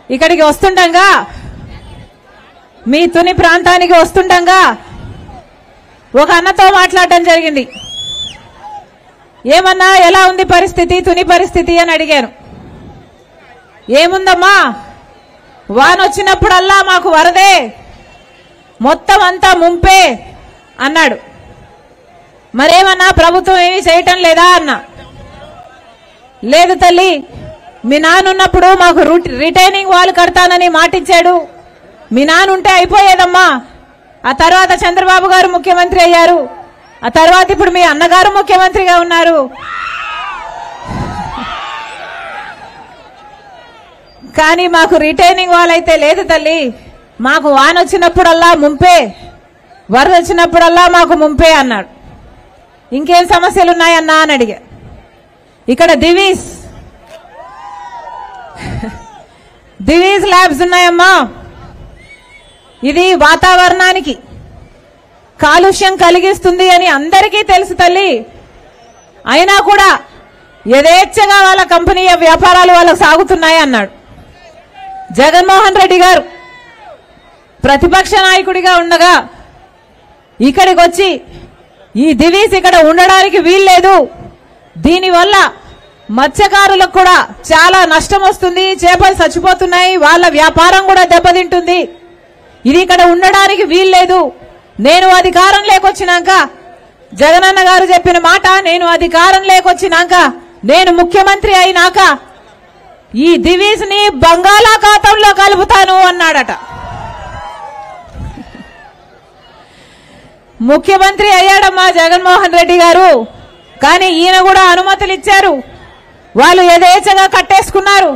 ఇక్కడికి వస్తుండగా మీ తుని ప్రాంతానికి వస్తుండగా ఒక అన్నతో మాట్లాడడం జరిగింది. ఏమన్నా ఎలా ఉంది పరిస్థితి, తుని పరిస్థితి అని అడిగాను. ఏముందమ్మా, వానొచ్చినప్పుడల్లా మాకు వరదే, మొత్తం అంతా ముంపే అన్నాడు. మరేమన్నా ప్రభుత్వం ఏమీ చేయటం లేదా అన్నా. లేదు తల్లి, మీ నాన్న ఉన్నప్పుడు మాకు రిటైనింగ్ వాల్ కడతానని మాటిచ్చాడు. మీ నాన్న ఉంటే అయిపోయేదమ్మా. ఆ తర్వాత చంద్రబాబు గారు ముఖ్యమంత్రి అయ్యారు. ఆ తర్వాత ఇప్పుడు మీ అన్నగారు ముఖ్యమంత్రిగా ఉన్నారు. కానీ మాకు రిటైనింగ్ వాల్ అయితే లేదు తల్లి. మాకు వాన వచ్చినప్పుడల్లా ముంపే, వరద వచ్చినప్పుడల్లా మాకు ముంపే అన్నాడు. ఇంకేం సమస్యలున్నాయన్నా అని అడిగా. ఇక్కడ దివీస్ ల్యాబ్స్ ఉన్నాయమ్మా. ఇది వాతావరణానికి కాలుష్యం కలిగిస్తుంది అని అందరికీ తెలుసు తల్లి. అయినా కూడా యథేచ్ఛగా వాళ్ళ కంపెనీ వ్యాపారాలు వాళ్ళకు సాగుతున్నాయి అన్నాడు. జగన్మోహన్ రెడ్డి గారు ప్రతిపక్ష నాయకుడిగా ఉండగా ఇక్కడికి వచ్చి ఈ దివీస్ ఇక్కడ ఉండడానికి వీల్లేదు, దీనివల్ల మత్స్యకారులకు కూడా చాలా నష్టం వస్తుంది, చేపలు చచ్చిపోతున్నాయి, వాళ్ళ వ్యాపారం కూడా దెబ్బతింటుంది, ఇది ఇక్కడ ఉండడానికి వీల్లేదు. నేను అధికారం లేకొచ్చినాక, జగనన్న గారు చెప్పిన మాట, నేను అధికారం లేకొచ్చినాక, నేను ముఖ్యమంత్రి అయినాక ఈ దివీస్ ని బంగాళాఖాతంలో కలుపుతాను అన్నాడట. ముఖ్యమంత్రి అయ్యాడమ్మా జగన్మోహన్ రెడ్డి గారు. కానీ ఈయన కూడా అనుమతులు ఇచ్చారు. వాళ్ళు యథేచ్ఛగా కట్టేసుకున్నారు.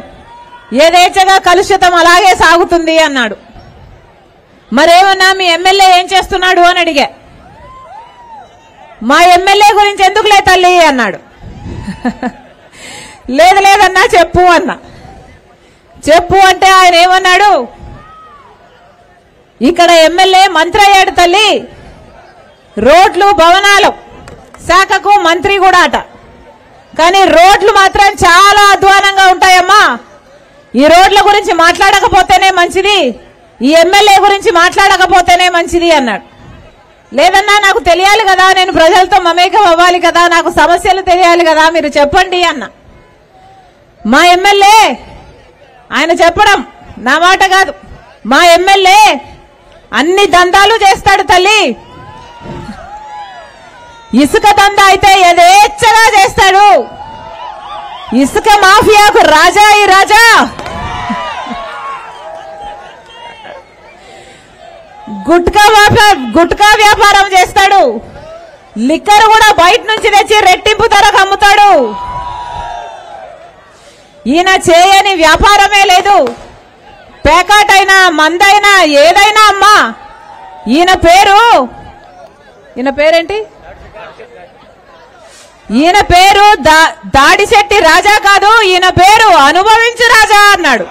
యథేచ్ఛగా కలుషితం అలాగే సాగుతుంది అన్నాడు. మరేమన్నా మీ ఎమ్మెల్యే ఏం చేస్తున్నాడు అని అడిగా. మా ఎమ్మెల్యే గురించి ఎందుకులే తల్లి అన్నాడు. లేదు లేదన్నా చెప్పు అన్నా. చెప్పు అంటే ఆయన ఏమన్నాడు, ఇక్కడ ఎమ్మెల్యే మంత్రి అయ్యాడు తల్లి, రోడ్లు భవనాలు శాఖకు మంత్రి కూడా అట. కానీ రోడ్లు మాత్రం చాలా అధ్వానంగా ఉంటాయమ్మా. ఈ రోడ్ల గురించి మాట్లాడకపోతేనే మంచిది, ఈ ఎమ్మెల్యే గురించి మాట్లాడకపోతేనే మంచిది అన్నాడు. లేదన్నా నాకు తెలియాలి కదా, నేను ప్రజలతో మమేకం అవ్వాలి కదా, నాకు సమస్యలు తెలియాలి కదా, మీరు చెప్పండి అన్న. మా ఎమ్మెల్యే, ఆయన చెప్పడం నా మాట కాదు, మా ఎమ్మెల్యే అన్ని దందాలు చేస్తాడు తల్లి. ఇసుక దందా అయితే యథేచ్ఛగా చేస్తాడు. ఇసుక మాఫియాకు రాజా ఈ రాజా. గుట్కా వ్యాపారం చేస్తాడు. లిక్కర్ కూడా బయట నుంచి తెచ్చి రెట్టింపు ధరకు అమ్ముతాడు. ఈయన చేయని వ్యాపారమే లేదు. పేకాటైనా మందైనా ఏదైనా అమ్మా. ఈయన పేరేంటి? ఈయన పేరు దాడిశెట్టి రాజా కాదు, ఈయన పేరు అనుభవించు రాజా అన్నాడు.